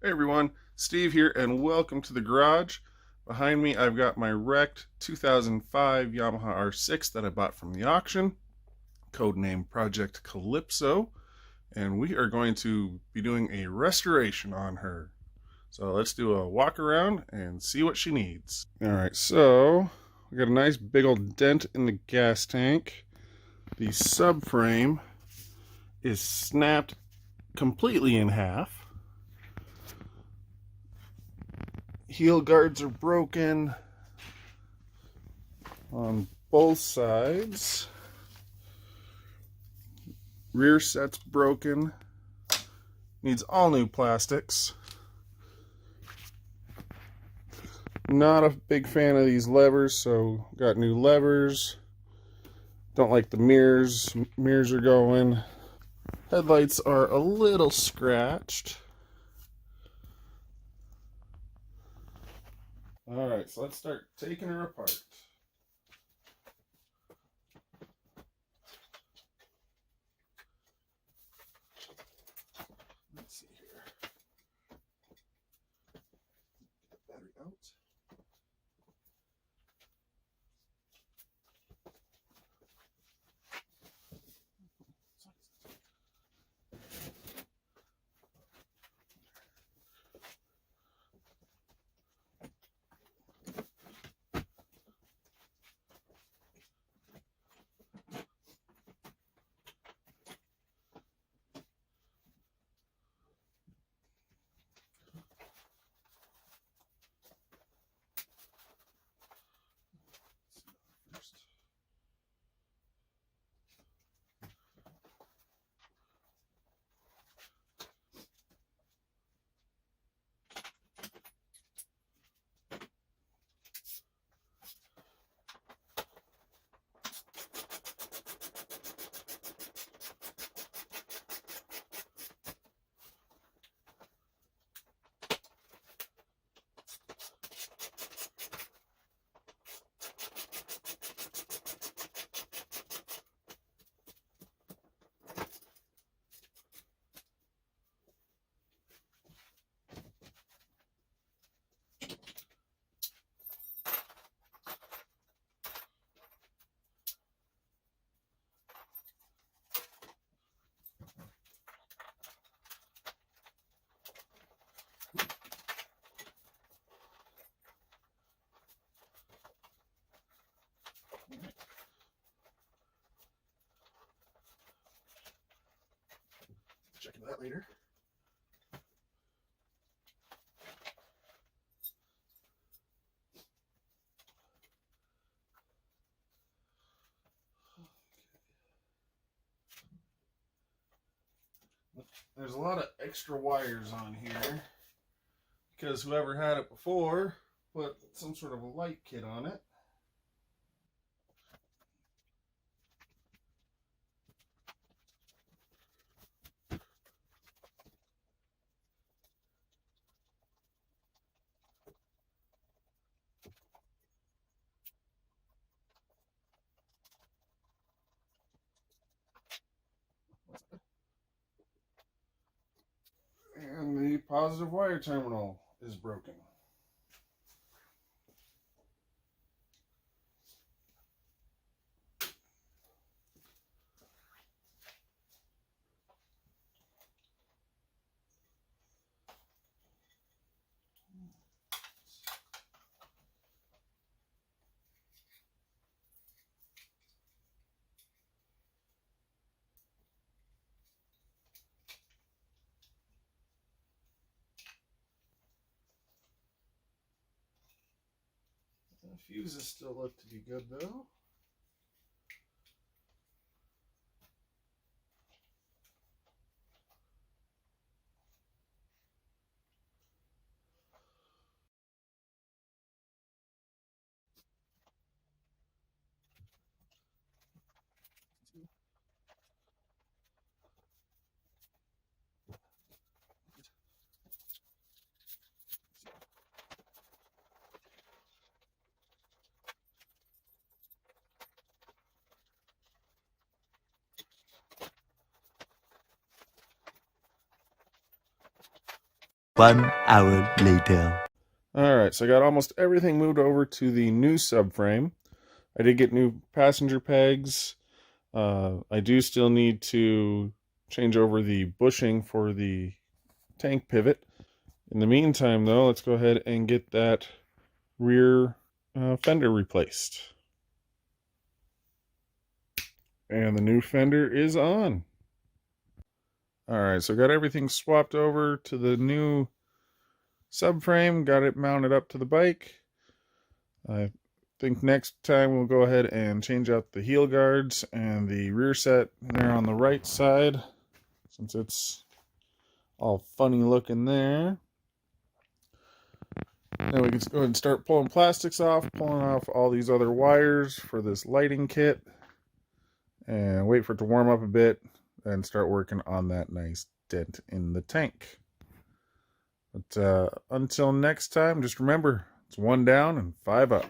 Hey everyone, Steve here, and welcome to the garage. Behind me, I've got my wrecked 2005 Yamaha R6 that I bought from the auction, codename Project Calypso, and we are going to be doing a restoration on her. So let's do a walk around and see what she needs. Alright, so we got a nice big old dent in the gas tank. The subframe is snapped completely in half. Heel guards are broken on both sides. Rear set's broken. Needs all new plastics. Not a big fan of these levers, so got new levers. Don't like the mirrors. Mirrors are going. Headlights are a little scratched. Alright, so let's start taking her apart. Let's see here. Get the battery out. Check into that later. There's a lot of extra wires on here because whoever had it before put some sort of a light kit on it. And the positive wire terminal is broken. The fuses still look to be good though. 1 hour later. Alright, so I got almost everything moved over to the new subframe. I did get new passenger pegs. I do still need to change over the bushing for the tank pivot. In the meantime, though, let's go ahead and get that rear fender replaced. And the new fender is on. Alright, so got everything swapped over to the new subframe, got it mounted up to the bike. I think next time we'll go ahead and change out the heel guards and the rear set there on the right side, since it's all funny looking there. Now we can go ahead and start pulling plastics off, pulling off all these other wires for this lighting kit, and wait for it to warm up a bit and start working on that nice dent in the tank. But until next time, just remember, it's 1 down and 5 up.